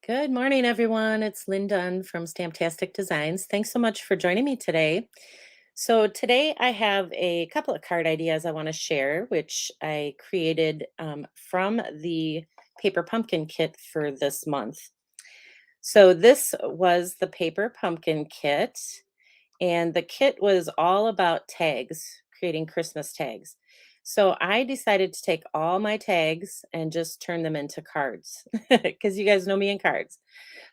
Good morning, everyone. It's Lynn Dunn from Stamptastic Designs. Thanks so much for joining me today. So, today I have a couple of card ideas I want to share, which I created from the paper pumpkin kit for this month. So, this was the paper pumpkin kit, and the kit was all about tags, creating Christmas tags. So, I decided to take all my tags and just turn them into cards because you guys know me in cards.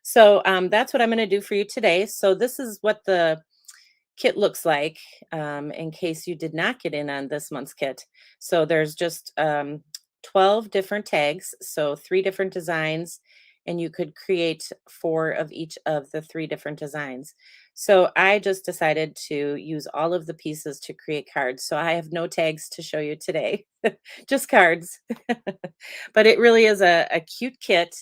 So that's what I'm going to do for you today. So this is what the kit looks like in case you did not get in on this month's kit. So there's just 12 different tags, so three different designs, and you could create four of each of the three different designs. So I just decided to use all of the pieces to create cards. So I have no tags to show you today, just cards. But it really is a cute kit,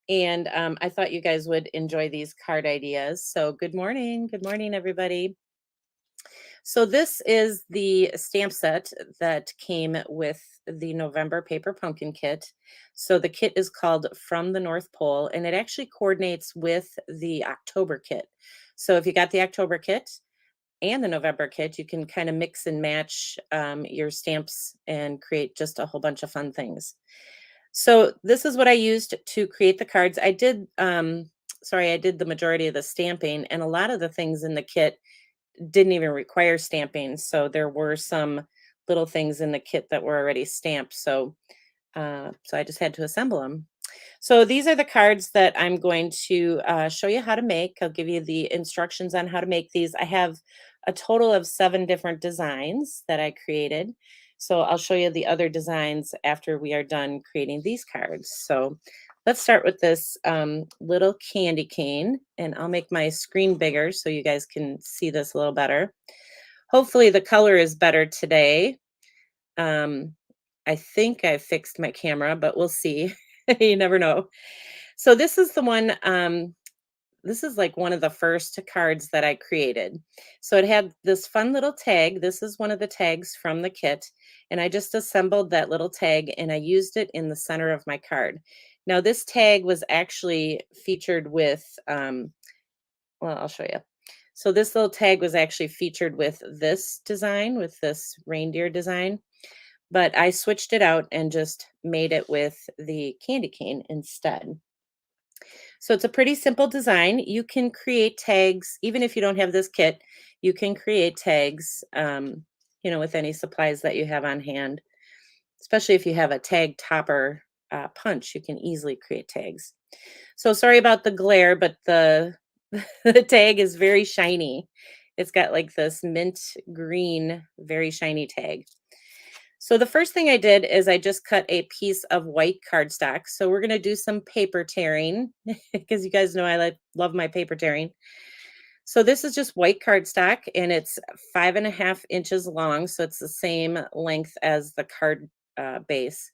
and I thought you guys would enjoy these card ideas. So, good morning. Good morning, everybody. So, this is the stamp set that came with the November paper pumpkin kit. So, the kit is called From the North Pole, and it actually coordinates with the October kit. So, if you got the October kit and the November kit, you can kind of mix and match your stamps and create just a whole bunch of fun things. So this is what I used to create the cards. I did the majority of the stamping, and a lot of the things in the kit didn't even require stamping. So there were some little things in the kit that were already stamped. So I just had to assemble them. So these are the cards that I'm going to show you how to make. I'll give you the instructions on how to make these. I have a total of 7 different designs that I created. So I'll show you the other designs after we are done creating these cards. So let's start with this little candy cane, and I'll make my screen bigger so you guys can see this a little better. Hopefully the color is better today. Um, I think I fixed my camera, but we'll see. You never know. So this is the one, this is like one of the first cards that I created. So it had this fun little tag. This is one of the tags from the kit. And I just assembled that little tag and I used it in the center of my card. Now, this tag was actually featured with, well, I'll show you. So this little tag was actually featured with this design, with this reindeer design, but I switched it out and just made it with the candy cane instead. So it's a pretty simple design. You can create tags, even if you don't have this kit, you can create tags, with any supplies that you have on hand, especially if you have a tag topper punch, you can easily create tags. So sorry about the glare, but the the tag is very shiny. It's got like this mint green, very shiny tag. So the first thing I did is I just cut a piece of white cardstock. So we're going to do some paper tearing because you guys know I love my paper tearing. So this is just white cardstock and it's 5.5 inches long. So it's the same length as the card base.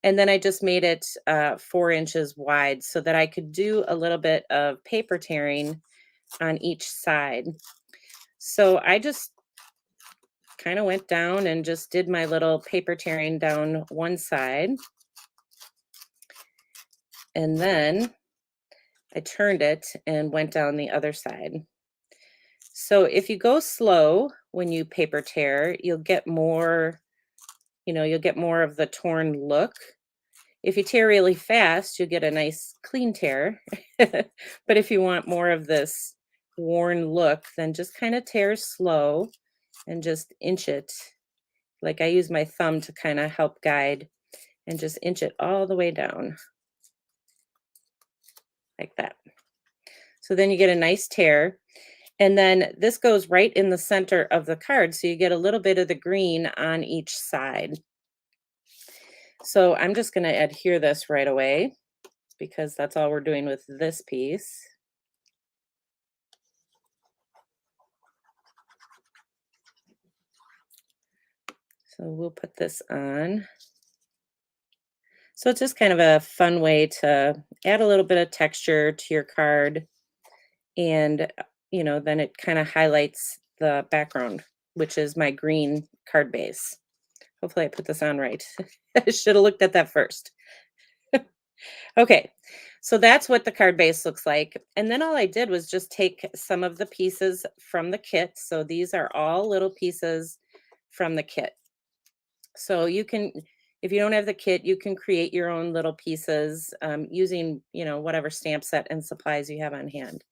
And then I just made it 4 inches wide so that I could do a little bit of paper tearing on each side. So I just kind of went down and just did my little paper tearing down one side. And then I turned it and went down the other side. So if you go slow when you paper tear, you'll get more of the torn look. If you tear really fast, you'll get a nice clean tear. But if you want more of this worn look, then just kind of tear slow and just inch it. Like I use my thumb to kind of help guide and just inch it all the way down like that. So then you get a nice tear. And then this goes right in the center of the card. So you get a little bit of the green on each side. So I'm just going to adhere this right away because that's all we're doing with this piece. So we'll put this on. So it's just kind of a fun way to add a little bit of texture to your card. And, then it kind of highlights the background, which is my green card base. Hopefully I put this on right. I should have looked at that first. Okay, So that's what the card base looks like. And then all I did was just take some of the pieces from the kit. So these are all little pieces from the kit. So you can, if you don't have the kit, you can create your own little pieces using, whatever stamp set and supplies you have on hand.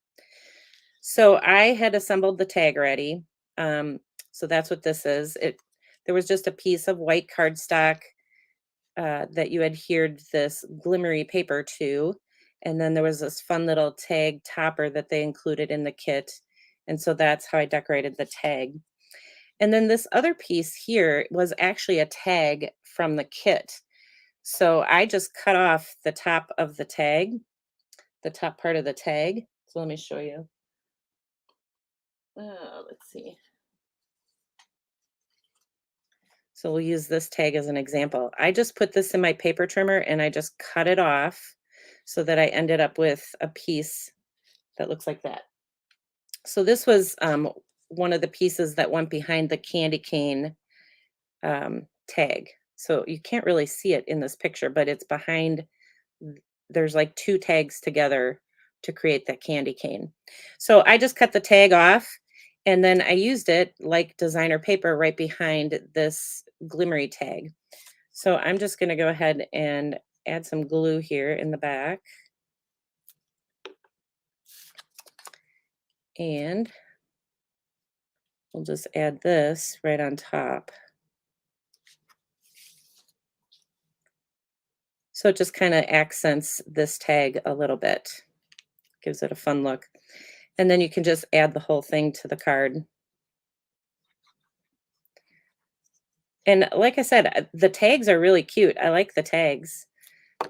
So I had assembled the tag ready. Um, so that's what this is. There was just a piece of white cardstock that you adhered this glimmery paper to. And then there was this fun little tag topper that they included in the kit. And so that's how I decorated the tag. And then this other piece here was actually a tag from the kit. So I just cut off the top of the tag, the top part of the tag. So let me show you. Let's see. So we'll use this tag as an example. I just put this in my paper trimmer and I just cut it off so that I ended up with a piece that looks like that. So this was one of the pieces that went behind the candy cane tag. So you can't really see it in this picture, but it's behind. There's like two tags together to create that candy cane. So I just cut the tag off and then I used it like designer paper right behind this glimmery tag. So I'm just going to go ahead and add some glue here in the back. And we'll just add this right on top. So it just kind of accents this tag a little bit, gives it a fun look. And then you can just add the whole thing to the card. And like I said, the tags are really cute. I like the tags,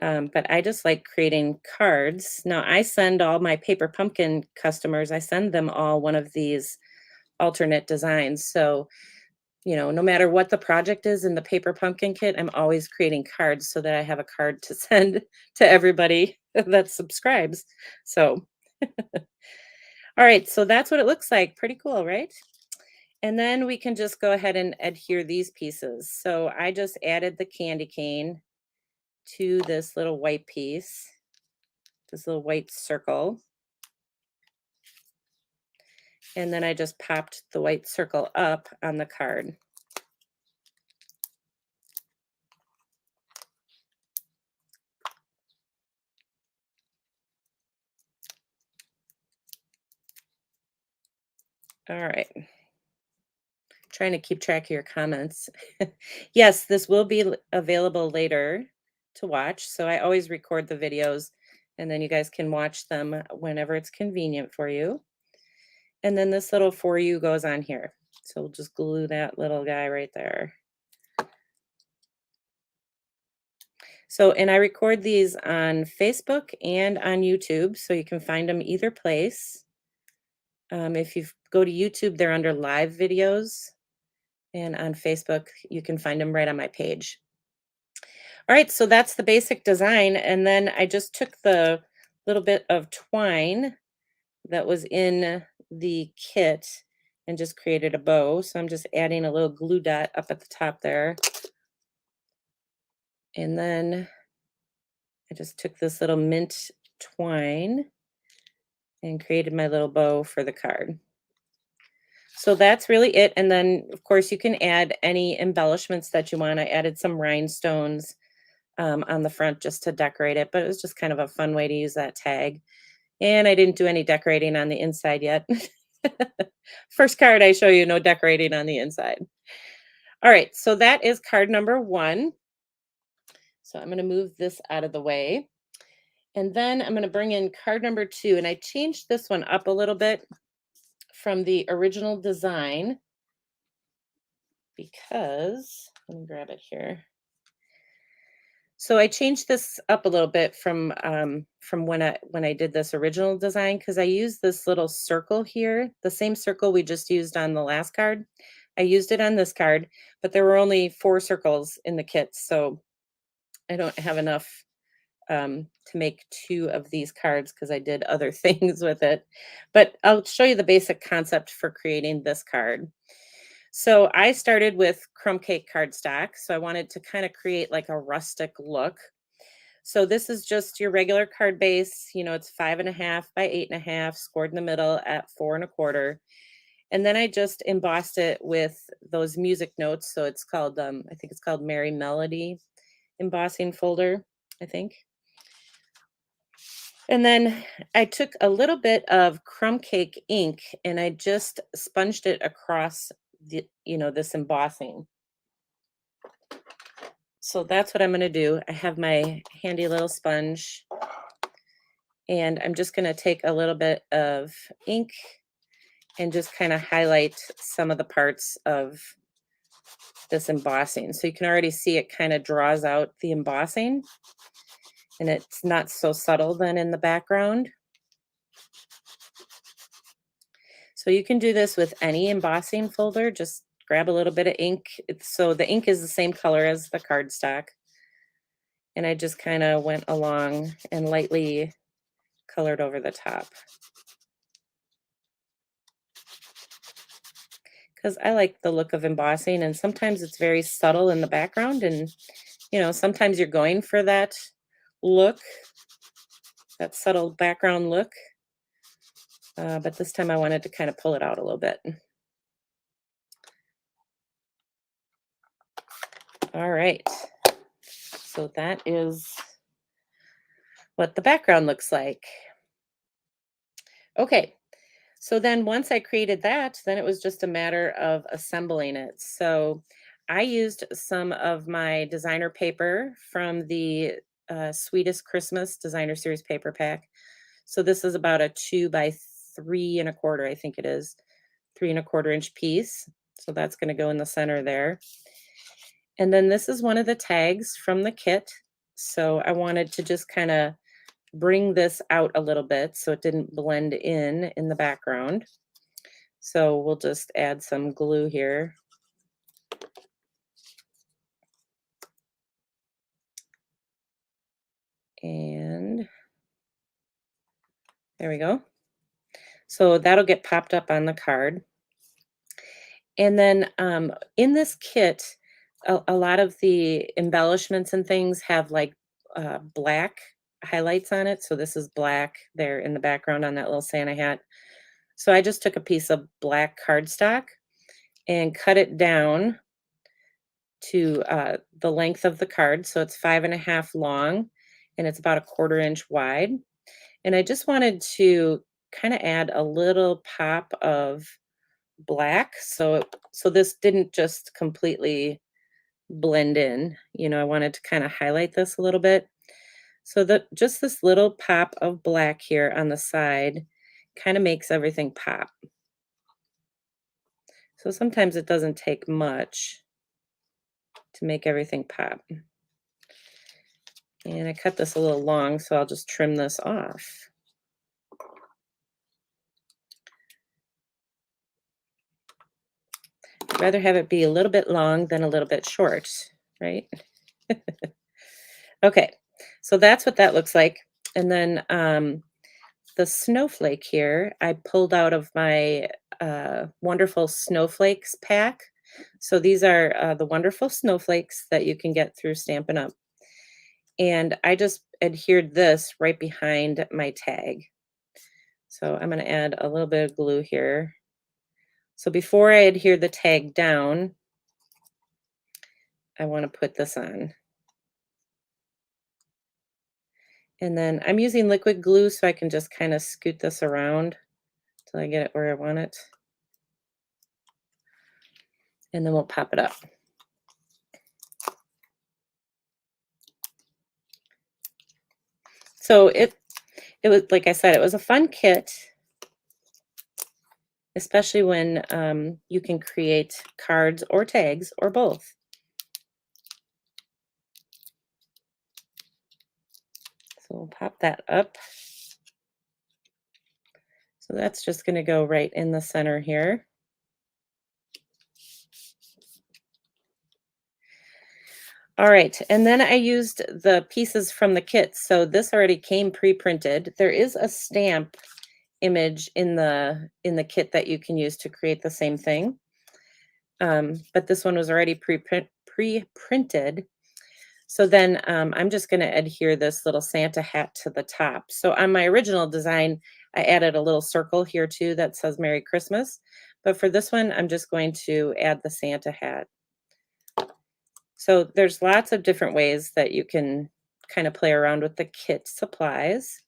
but I just like creating cards. Now, I send all my paper pumpkin customers, I send them all one of these alternate designs. So, no matter what the project is in the paper pumpkin kit, I'm always creating cards so that I have a card to send to everybody that subscribes. So, all right, so that's what it looks like. Pretty cool, right? And then we can just go ahead and adhere these pieces. So I just added the candy cane to this little white piece, this little white circle. And then I just popped the white circle up on the card. All right. Trying to keep track of your comments. Yes, this will be available later to watch. So I always record the videos and then you guys can watch them whenever it's convenient for you. And then this little for you goes on here. So we'll just glue that little guy right there. So, and I record these on Facebook and on YouTube, so you can find them either place. If you go to YouTube, they're under live videos. And on Facebook, you can find them right on my page. All right, so that's the basic design. And then I just took the little bit of twine that was in the kit and just created a bow. So I'm just adding a little glue dot up at the top there. And then I just took this little mint twine and created my little bow for the card. So that's really it. And then, of course, you can add any embellishments that you want. I added some rhinestones on the front just to decorate it, but it was just kind of a fun way to use that tag. And I didn't do any decorating on the inside yet. First card I show you, no decorating on the inside. All right, so that is card number 1. So I'm going to move this out of the way. And then I'm going to bring in card number 2. And I changed this one up a little bit from the original design because, let me grab it here. So I changed this up a little bit from when I did this original design because I used this little circle here, the same circle we just used on the last card. I used it on this card, but there were only 4 circles in the kit, so I don't have enough to make 2 of these cards because I did other things with it. But I'll show you the basic concept for creating this card. So I started with crumb cake cardstock. So I wanted to kind of create like a rustic look. So this is just your regular card base. It's 5.5 by 8.5, scored in the middle at 4 1/4. And then I just embossed it with those music notes. So it's called, I think it's called Merry Melody embossing folder, I think. And then I took a little bit of crumb cake ink and I just sponged it across this embossing. So that's what I'm going to do. I have my handy little sponge and I'm just going to take a little bit of ink and just kind of highlight some of the parts of this embossing. So you can already see it kind of draws out the embossing and it's not so subtle then in the background. So you can do this with any embossing folder. Just grab a little bit of ink. So the ink is the same color as the cardstock. And I just kind of went along and lightly colored over the top. Because I like the look of embossing and sometimes it's very subtle in the background and sometimes you're going for that look, that subtle background look. But this time I wanted to kind of pull it out a little bit. All right. So that is what the background looks like. Okay. So then once I created that, then it was just a matter of assembling it. So I used some of my designer paper from the Sweetest Christmas Designer Series paper pack. So this is about a 2 by 3 1/4, I think it is, 3 1/4 inch piece. So that's going to go in the center there. And then this is one of the tags from the kit. So I wanted to just kind of bring this out a little bit so it didn't blend in the background. So we'll just add some glue here. And there we go. So that'll get popped up on the card. And then in this kit, a lot of the embellishments and things have like black highlights on it. So this is black there in the background on that little Santa hat. So I just took a piece of black cardstock and cut it down to the length of the card. So it's 5.5 long and it's about 1/4 inch wide. And I just wanted to kind of add a little pop of black. So this didn't just completely blend in. I wanted to kind of highlight this a little bit. So that just this little pop of black here on the side kind of makes everything pop. So sometimes it doesn't take much to make everything pop. And I cut this a little long, so I'll just trim this off. I'd rather have it be a little bit long than a little bit short, right? Okay, so that's what that looks like. And then the snowflake here, I pulled out of my wonderful snowflakes pack. So these are the wonderful snowflakes that you can get through Stampin' Up. And I just adhered this right behind my tag. So I'm going to add a little bit of glue here. So before I adhere the tag down, I want to put this on. And then I'm using liquid glue so I can just kind of scoot this around till I get it where I want it. And then we'll pop it up. So it was, like I said, it was a fun kit, especially when you can create cards or tags or both. So we'll pop that up. So that's just going to go right in the center here. All right, and then I used the pieces from the kit. So this already came pre-printed. There is a stamp image in the kit that you can use to create the same thing. But this one was already pre-printed. So then I'm just going to adhere this little Santa hat to the top. So on my original design, I added a little circle here too that says Merry Christmas. But for this one, I'm just going to add the Santa hat. So there's lots of different ways that you can kind of play around with the kit supplies.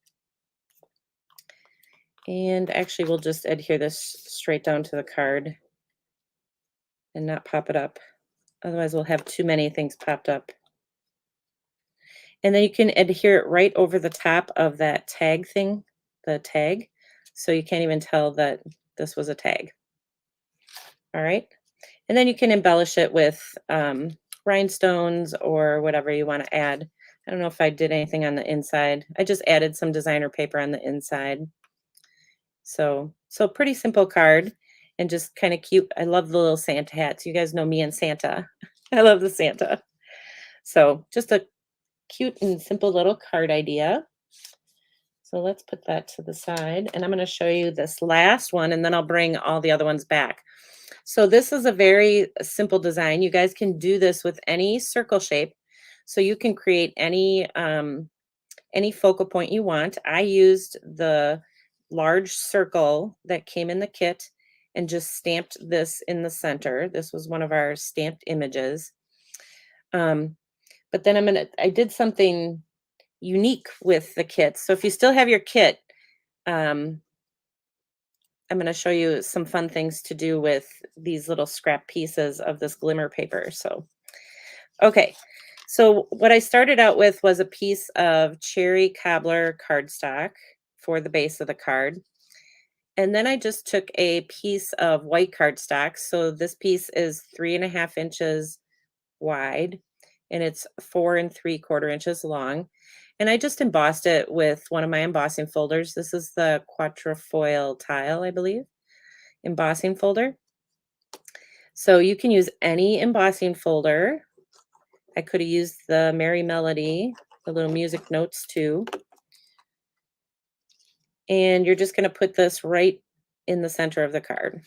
And actually, we'll just adhere this straight down to the card and not pop it up. Otherwise, we'll have too many things popped up. And then you can adhere it right over the top of that tag thing, the tag, so you can't even tell that this was a tag. All right. And then you can embellish it with rhinestones or whatever you want to add. I don't know if I did anything on the inside. I just added some designer paper on the inside. So pretty simple card and just kind of cute. I love the little Santa hats. You guys know me and Santa. I love the Santa. So just a cute and simple little card idea. So let's put that to the side. And I'm going to show you this last one, and then I'll bring all the other ones back. So this is a very simple design. You guys can do this with any circle shape. So you can create any focal point you want. I used the large circle that came in the kit and just stamped this in the center. This was one of our stamped images. But then I did something unique with the kit. So if you still have your kit, um, I'm going to show you some fun things to do with these little scrap pieces of this glimmer paper. So, okay. So what I started out with was a piece of cherry cobbler cardstock for the base of the card. And then I just took a piece of white cardstock. So this piece is 3.5 inches wide and it's 4 3/4 inches long. And I just embossed it with one of my embossing folders. This is the Quatrefoil Tile, I believe, embossing folder. So you can use any embossing folder. I could have used the Merry Melody, the little music notes too. And you're just going to put this right in the center of the card.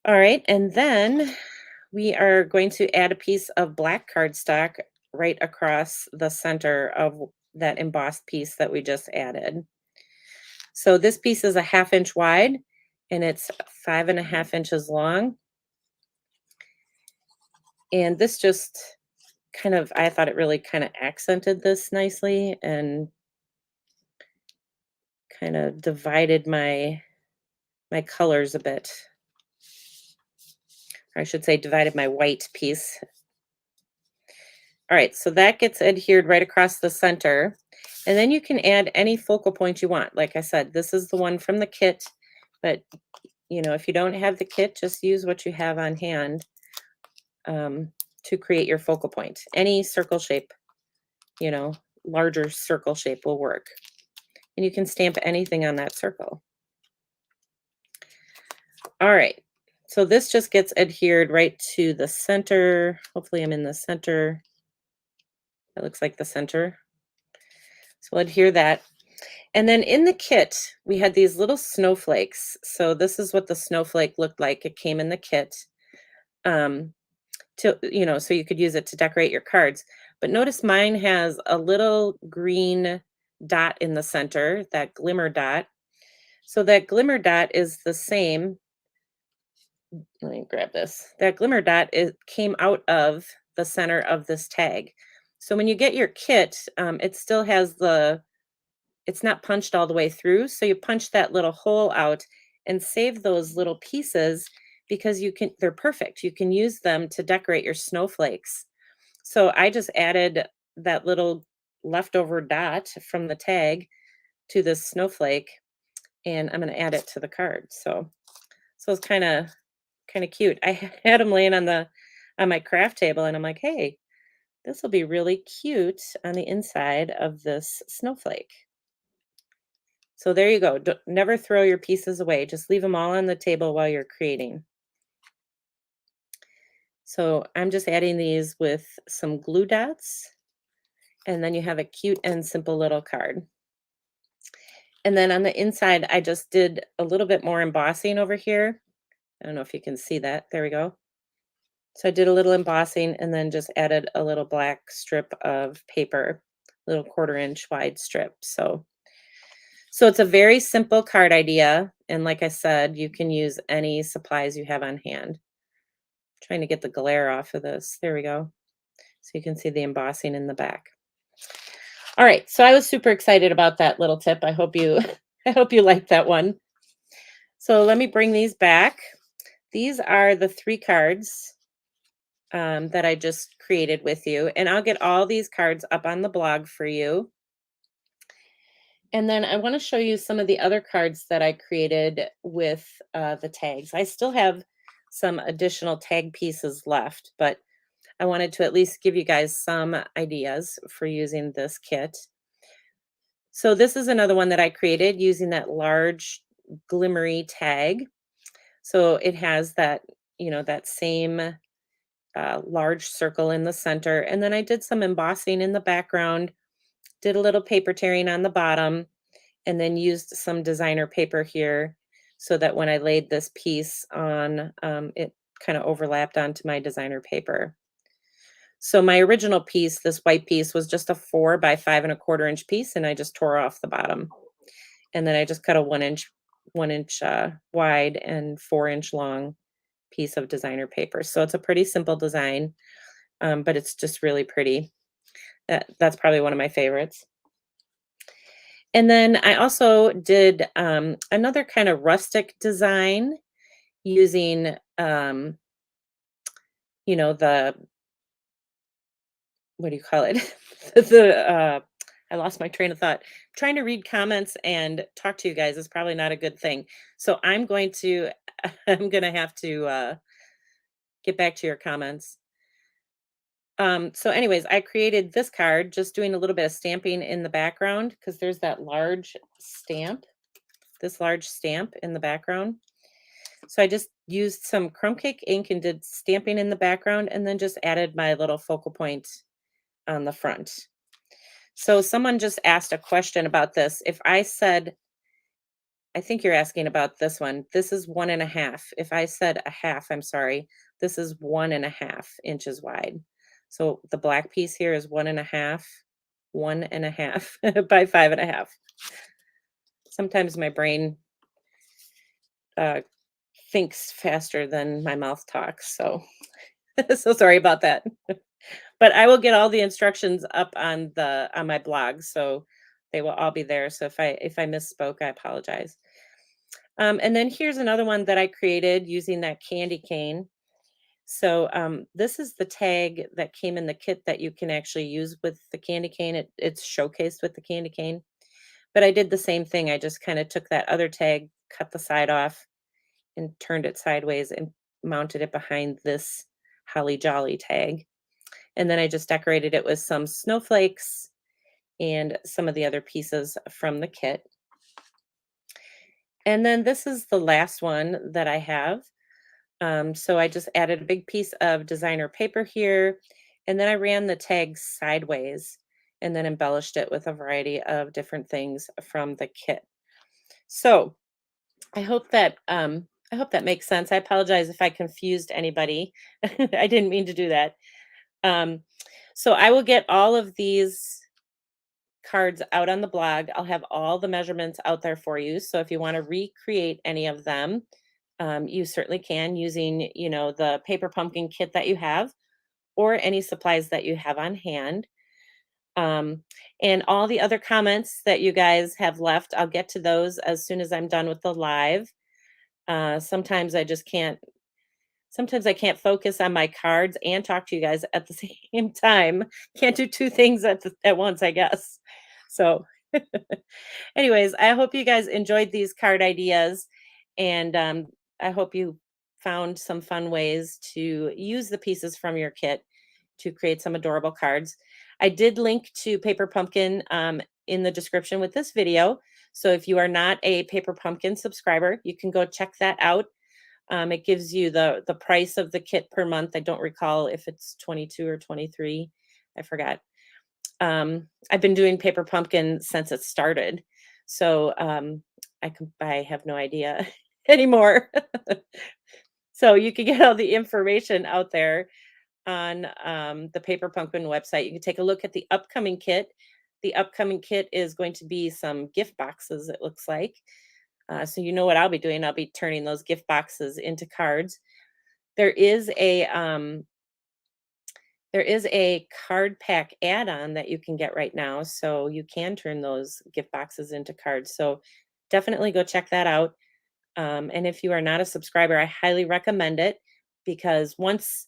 All right, and then we are going to add a piece of black cardstock right across the center of that embossed piece that we just added. So this piece is a 1/2 inch wide and it's 5.5 inches long. And this just kind of, I thought it really kind of accented this nicely and kind of divided my colors a bit. Or I should say divided my white piece. All right, so that gets adhered right across the center. And then you can add any focal point you want. Like I said, this is the one from the kit, but if you don't have the kit, just use what you have on hand to create your focal point. Any circle shape, you know, larger circle shape will work. And you can stamp anything on that circle. All right, so this just gets adhered right to the center. Hopefully I'm in the center. It looks like the center. So we'll adhere that. And then in the kit, we had these little snowflakes. So this is what the snowflake looked like. It came in the kit. So you could use it to decorate your cards. But notice mine has a little green dot in the center, that glimmer dot. So that glimmer dot is the same. Let me grab this. That glimmer dot came out of the center of this tag. So when you get your kit, it still has it's not punched all the way through. So you punch that little hole out and save those little pieces because they're perfect. You can use them to decorate your snowflakes. So I just added that little leftover dot from the tag to this snowflake and I'm going to add it to the card. So it's kind of cute. I had them laying on my craft table and I'm like, "Hey, this will be really cute on the inside of this snowflake." So there you go. Never throw your pieces away. Just leave them all on the table while you're creating. So I'm just adding these with some glue dots, and then you have a cute and simple little card. And then on the inside, I just did a little bit more embossing over here. I don't know if you can see that. There we go. So I did a little embossing and then just added a little black strip of paper, little 1/4 inch wide strip. So it's a very simple card idea. And like I said, you can use any supplies you have on hand. Trying to get the glare off of this. There we go. So you can see the embossing in the back. All right. So I was super excited about that little tip. I hope you I hope you liked that one. So let me bring these back. These are the 3 cards that I just created with you. And I'll get all these cards up on the blog for you. And then I want to show you some of the other cards that I created with the tags. I still have some additional tag pieces left, but I wanted to at least give you guys some ideas for using this kit. So this is another one that I created using that large glimmery tag. So it has that, that same large circle in the center. And then I did some embossing in the background, did a little paper tearing on the bottom, and then used some designer paper here so that when I laid this piece on, it kind of overlapped onto my designer paper. So my original piece, this white piece, was just a 4 by 5 1/4 inch piece, and I just tore off the bottom. And then I just cut a 1 inch wide and 4 inch long piece of designer paper. So it's a pretty simple design, but it's just really pretty. That's probably one of my favorites. And then I also did another kind of rustic design using, the what do you call it? I lost my train of thought. Trying to read comments and talk to you guys is probably not a good thing. So I'm going to, I'm going to have to get back to your comments. So anyways, I created this card just doing a little bit of stamping in the background because there's that large stamp, this large stamp in the background. So I just used some crumb cake ink and did stamping in the background and then just added my little focal point on the front. So someone just asked a question about this. If I said, I think you're asking about this one. This is 1.5. If I said a half, I'm sorry. This is 1.5 inches wide. So the black piece here is 1.5, 1.5 by 5.5. Sometimes my brain uh, thinks faster than my mouth talks. So, so sorry about that. But I will get all the instructions up on my blog, so they will all be there. So if I misspoke, I apologize. And then here's another one that I created using that candy cane. So this is the tag that came in the kit that you can actually use with the candy cane. It's showcased with the candy cane. But I did the same thing. I just kind of took that other tag, cut the side off, and turned it sideways and mounted it behind this Holly Jolly tag. And then I just decorated it with some snowflakes and some of the other pieces from the kit. And then this is the last one that I have. So I just added a big piece of designer paper here, and then I ran the tag sideways and then embellished it with a variety of different things from the kit. So I hope that makes sense. I apologize if I confused anybody. I didn't mean to do that. Um, so I will get all of these cards out on the blog. I'll have all the measurements out there for you. So if you want to recreate any of them, you certainly can using, the paper pumpkin kit that you have or any supplies that you have on hand. Um, and all the other comments that you guys have left, I'll get to those as soon as I'm done with the live. Sometimes I just can't Sometimes I can't focus on my cards and talk to you guys at the same time. Can't do 2 things at once, I guess. So, anyways, I hope you guys enjoyed these card ideas, and, I hope you found some fun ways to use the pieces from your kit to create some adorable cards. I did link to Paper Pumpkin, in the description with this video, so if you are not a Paper Pumpkin subscriber, you can go check that out. It gives you the price of the kit per month. I don't recall if it's 22 or 23. I forgot. I've been doing Paper Pumpkin since it started. So I have no idea anymore. So you can get all the information out there on the Paper Pumpkin website. You can take a look at the upcoming kit. The upcoming kit is going to be some gift boxes, it looks like. So you know what I'll be doing. I'll be turning those gift boxes into cards. There is a there is a card pack add-on that you can get right now, so you can turn those gift boxes into cards. So definitely go check that out. And if you are not a subscriber, I highly recommend it because once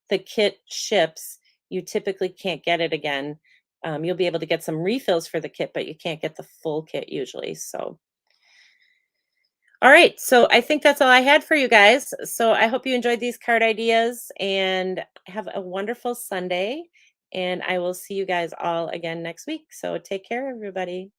the kit ships, you typically can't get it again. You'll be able to get some refills for the kit, but you can't get the full kit usually. So, all right. So I think that's all I had for you guys. So I hope you enjoyed these card ideas and have a wonderful Sunday. And I will see you guys all again next week. So take care, everybody.